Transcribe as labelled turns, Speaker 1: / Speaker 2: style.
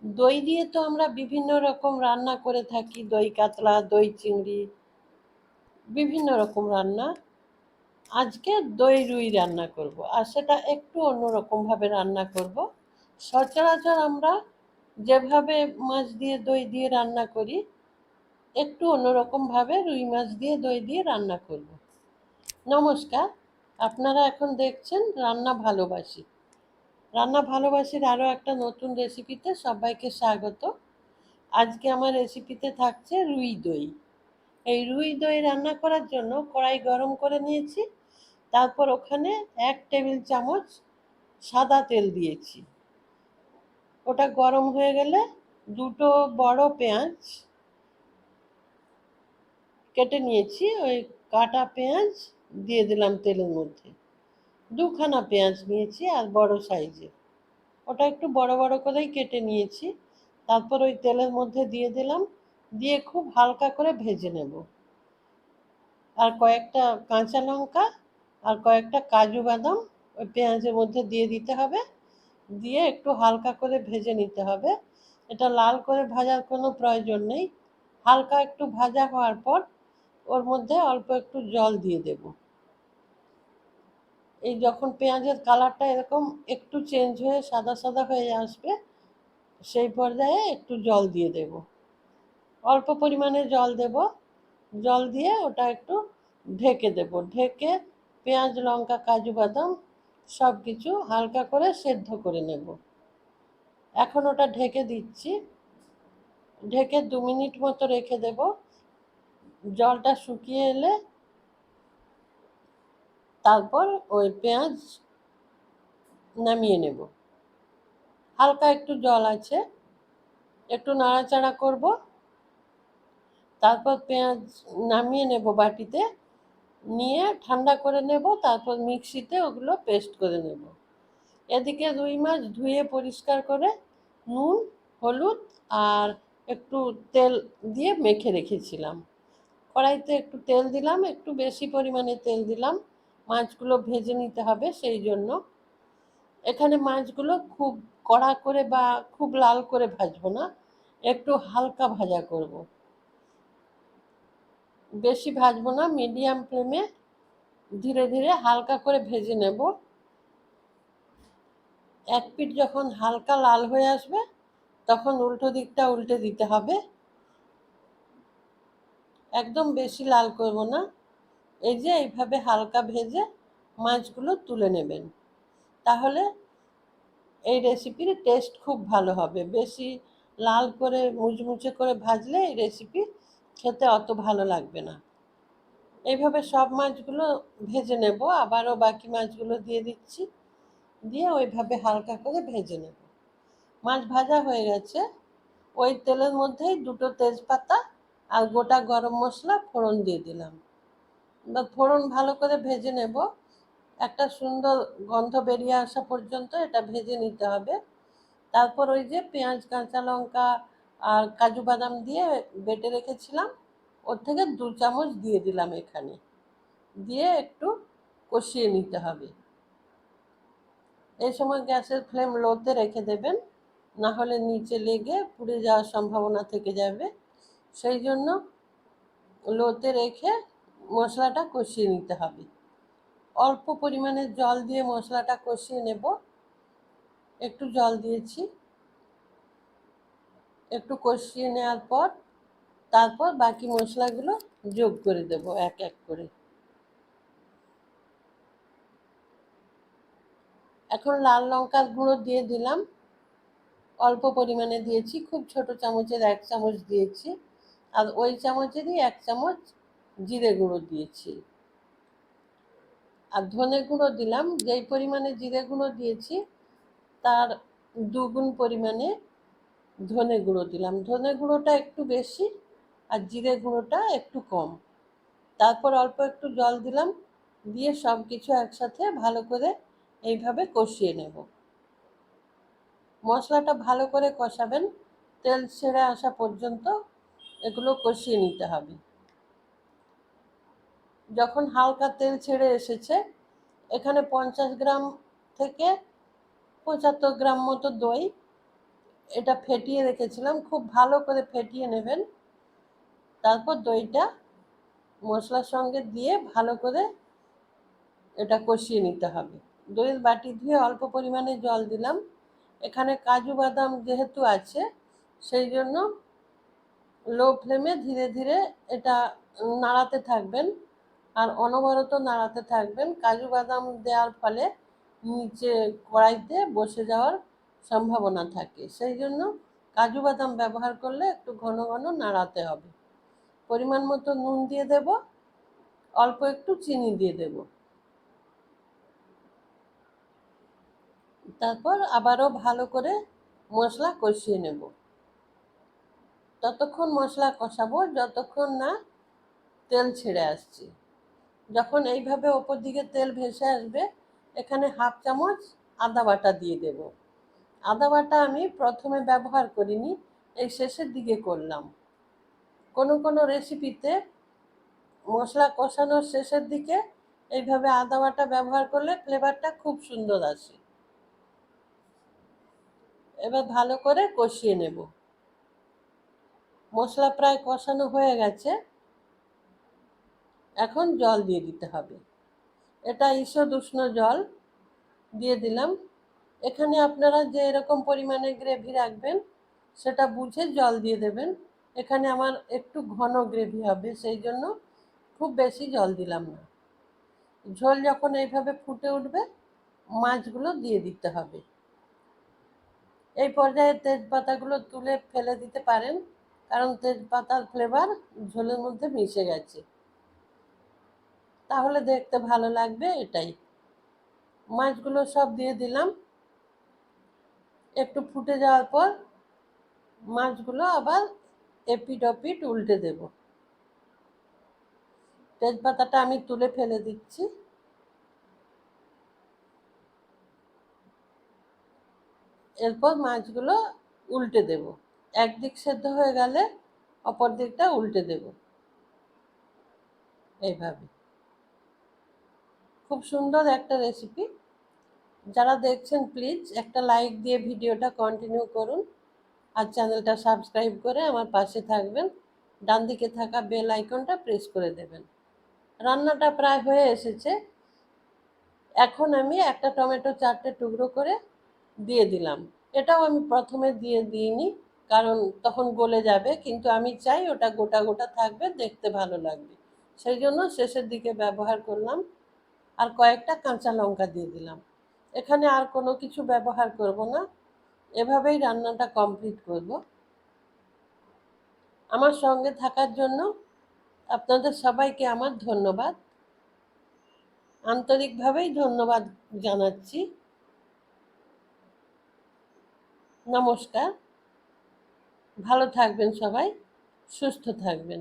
Speaker 1: দই দিয়ে তো আমরা বিভিন্ন রকম রান্না করে থাকি, দই কাতলা, দই চিংড়ি, বিভিন্ন রকম রান্না। আজকে দই রুই রান্না করব, আর সেটা একটু অন্যরকমভাবে রান্না করব। সচরাচর আমরা যেভাবে মাছ দিয়ে দই দিয়ে রান্না করি, একটু অন্যরকমভাবে রুই মাছ দিয়ে দই দিয়ে রান্না করব। নমস্কার, আপনারা এখন দেখছেন রান্না ভালোবাসি। রান্না ভালোবাসির আরও একটা নতুন রেসিপিতে সবাইকে স্বাগত। আজকে আমার রেসিপিতে থাকছে রুই দই। এই রুই দই রান্না করার জন্য কড়াই গরম করে নিয়েছি। তারপর ওখানে 1 টেবিল চামচ সাদা তেল দিয়েছি। ওটা গরম হয়ে গেলে দুটো বড় পেঁয়াজ কেটে নিয়েছি, ওই কাটা পেঁয়াজ দিয়ে দিলাম তেলের মধ্যে। দুখানা পেঁয়াজ নিয়েছি আর বড় সাইজের, ওটা একটু বড় বড় করেই কেটে নিয়েছি। তারপর ওই তেলের মধ্যে দিয়ে দিলাম, দিয়ে খুব হালকা করে ভেজে নেব। আর কয়েকটা কাঁচা লঙ্কা আর কয়েকটা কাজু বাদাম ওই পেঁয়াজের মধ্যে দিয়ে দিতে হবে, দিয়ে একটু হালকা করে ভেজে নিতে হবে। এটা লাল করে ভাজার কোনো প্রয়োজন নেই। হালকা একটু ভাজা হওয়ার পর ওর মধ্যে অল্প একটু জল দিয়ে দেব। এই যখন পেঁয়াজের কালারটা এরকম একটু চেঞ্জ হয়ে সাদা সাদা হয়ে আসবে, সেই পর্যায়ে একটু জল দিয়ে দেব, অল্প পরিমাণে জল দেব। জল দিয়ে ওটা একটু ঢেকে দেব। ঢেকে পেঁয়াজ লঙ্কা কাজু বাদাম সব কিছু হালকা করে সেদ্ধ করে নেব। এখন ওটা ঢেকে দিচ্ছি, ঢেকে 2 মিনিট মতো রেখে দেব। জলটা শুকিয়ে এলে তারপর ওই পেঁয়াজ নামিয়ে নেব। হালকা একটু জল আছে, একটু নাড়াচাড়া করব। তারপর পেঁয়াজ নামিয়ে নেব বাটিতে, নিয়ে ঠান্ডা করে নেব। তারপর মিক্সিতে ওগুলো পেস্ট করে নেব। এদিকে রুই মাছ ধুয়ে পরিষ্কার করে নুন হলুদ আর একটু তেল দিয়ে মেখে রেখেছিলাম। কড়াইতে একটু তেল দিলাম, একটু বেশি পরিমাণে তেল দিলাম, মাছগুলো ভেজে নিতে হবে সেই জন্য। এখানে মাছগুলো খুব কড়া করে বা খুব লাল করে ভাজবো না, একটু হালকা ভাজা করব। বেশি ভাজবো না, মিডিয়াম ফ্লেমে ধীরে ধীরে হালকা করে ভেজে নেব। এক পিঠ যখন হালকা লাল হয়ে আসবে তখন উল্টো দিকটা উল্টে দিতে হবে। একদম বেশি লাল করব না। এই যে এইভাবে হালকা ভেজে মাছগুলো তুলে নেবেন, তাহলে এই রেসিপির টেস্ট খুব ভালো হবে। বেশি লাল করে মুচমুচে করে ভাজলে এই রেসিপি খেতে অত ভালো লাগবে না। এইভাবে সব মাছগুলো ভেজে নেব। আবারও বাকি মাছগুলো দিয়ে দিচ্ছি, দিয়ে ওইভাবে হালকা করে ভেজে নেব। মাছ ভাজা হয়ে গেছে। ওই তেলের মধ্যেই দুটো তেজপাতা আর গোটা গরম মশলা ফোড়ন দিয়ে দিলাম। বা ফোড়ন ভালো করে ভেজে নেব, একটা সুন্দর গন্ধ বেরিয়ে আসা পর্যন্ত এটা ভেজে নিতে হবে। তারপর ওই যে পেঁয়াজ কাঁচা লঙ্কা আর কাজু বাদাম দিয়ে বেটে রেখেছিলাম, ওর থেকে 2 চামচ দিয়ে দিলাম এখানে, দিয়ে একটু কষিয়ে নিতে হবে। এই সময় গ্যাসের ফ্লেম লোতে রেখে দেবেন, না হলে নিচে লেগে পুড়ে যাওয়ার সম্ভাবনা থেকে যাবে। সেই জন্য লোতে রেখে মশলাটা কষিয়ে নিতে হবে। অল্প পরিমাণে জল দিয়ে মশলাটা কষিয়ে নেব। একটু জল দিয়েছি। একটু কষিয়ে নেওয়ার পর তারপর বাকি মশলাগুলো যোগ করে দেব এক এক করে। এখন লাল লঙ্কার গুঁড়ো দিয়ে দিলাম, অল্প পরিমাণে দিয়েছি, খুব ছোট চামচের 1 চামচ দিয়েছি। আর ওই চামচেরই 1 চামচ জিরে গুঁড়ো দিয়েছি। আর ধনে গুঁড়ো দিলাম, যেই পরিমাণে জিরে গুঁড়ো দিয়েছি তার 2 গুণ পরিমাণে ধনে গুঁড়ো দিলাম। ধনে গুঁড়োটা একটু বেশি আর জিরে গুঁড়োটা একটু কম। তারপর অল্প একটু জল দিলাম, দিয়ে সব কিছু একসাথে ভালো করে এইভাবে কষিয়ে নেব। মশলাটা ভালো করে কষাবেন, তেল ছেড়ে আসা পর্যন্ত এগুলো কষিয়ে নিতে হবে। যখন হালকা তেল ছেড়ে এসেছে, এখানে 50 গ্রাম থেকে 75 গ্রাম মতো দই এটা ফেটিয়ে রেখেছিলাম, খুব ভালো করে ফেটিয়ে নেবেন। তারপর দইটা মশলার সঙ্গে দিয়ে ভালো করে এটা কষিয়ে নিতে হবে। দইয়ের বাটি ধুয়ে অল্প পরিমাণে জল দিলাম। এখানে কাজু বাদাম যেহেতু আছে, সেই জন্য লো ফ্লেমে ধীরে ধীরে এটা নাড়াতে থাকবেন, আর অনবরত নাড়াতে থাকবেন। কাজু বাদাম দেওয়ার ফলে নিচে কড়াইতে বসে যাওয়ার সম্ভাবনা থাকে, সেই জন্য কাজু বাদাম ব্যবহার করলে একটু ঘন ঘন নাড়াতে হবে। পরিমাণ মতো নুন দিয়ে দেব, অল্প একটু চিনি দিয়ে দেব। তারপর আবারও ভালো করে মশলা কষিয়ে নেব। ততক্ষণ মশলা কষাবো যতক্ষণ না তেল ছেড়ে আসছে। যখন এইভাবে ওপর দিকে তেল ভেসে আসবে, এখানে হাফ চামচ আদা বাটা দিয়ে দেব। আদা বাটা আমি প্রথমে ব্যবহার করিনি, এই শেষের দিকে করলাম। কোনো কোনো রেসিপিতে মশলা কষানোর শেষের দিকে এইভাবে আদা বাটা ব্যবহার করলে ফ্লেভারটা খুব সুন্দর আসে। এবার ভালো করে কষিয়ে নেব। মশলা প্রায় কষানো হয়ে গেছে, এখন জল দিয়ে দিতে হবে। এটা ঈষৎ উষ্ণ জল দিয়ে দিলাম। এখানে আপনারা যে এরকম পরিমাণে গ্রেভি রাখবেন সেটা বুঝে জল দিয়ে দেবেন। এখানে আমার একটু ঘন গ্রেভি হবে, সেই জন্য খুব বেশি জল দিলাম না। ঝোল যখন এইভাবে ফুটে উঠবে, মাছগুলো দিয়ে দিতে হবে। এই পর্যায়ে তেজপাতাগুলো তুলে ফেলে দিতে পারেন, কারণ তেজপাতার ফ্লেভার ঝোলের মধ্যে মিশে গেছে, তাহলে দেখতে ভালো লাগবে। এটাই, মাছগুলো সব দিয়ে দিলাম। একটু ফুটে যাওয়ার পর মাছগুলো আবার এপিট ওপিট উল্টে দেব। তেজপাতাটা আমি তুলে ফেলে দিচ্ছি। এরপর মাছগুলো উল্টে দেব। একদিক সেদ্ধ হয়ে গেলে অপর দিকটা উল্টে দেব। এইভাবে খুব সুন্দর একটা রেসিপি। যারা দেখছেন প্লিজ একটা লাইক দিয়ে ভিডিওটা কন্টিনিউ করুন, আর চ্যানেলটা সাবস্ক্রাইব করে আমার পাশে থাকবেন। ডান দিকে থাকা বেল আইকনটা প্রেস করে দেবেন। রান্নাটা প্রায় হয়ে এসেছে। এখন আমি একটা টমেটো 4টে টুকরো করে দিয়ে দিলাম। এটাও আমি প্রথমে দিয়ে দিইনি, কারণ তখন গলে যাবে, কিন্তু আমি চাই ওটা গোটা গোটা থাকবে, দেখতে ভালো লাগবে, সেই জন্য শেষের দিকে ব্যবহার করলাম। আর কয়েকটা কাঁচা লঙ্কা দিয়ে দিলাম। এখানে আর কোনো কিছু ব্যবহার করব না, এভাবেই রান্নাটা কমপ্লিট করব। আমার সঙ্গে থাকার জন্য আপনাদের সবাইকে আমার ধন্যবাদ, আন্তরিকভাবেই ধন্যবাদ জানাচ্ছি। নমস্কার, ভালো থাকবেন সবাই, সুস্থ থাকবেন।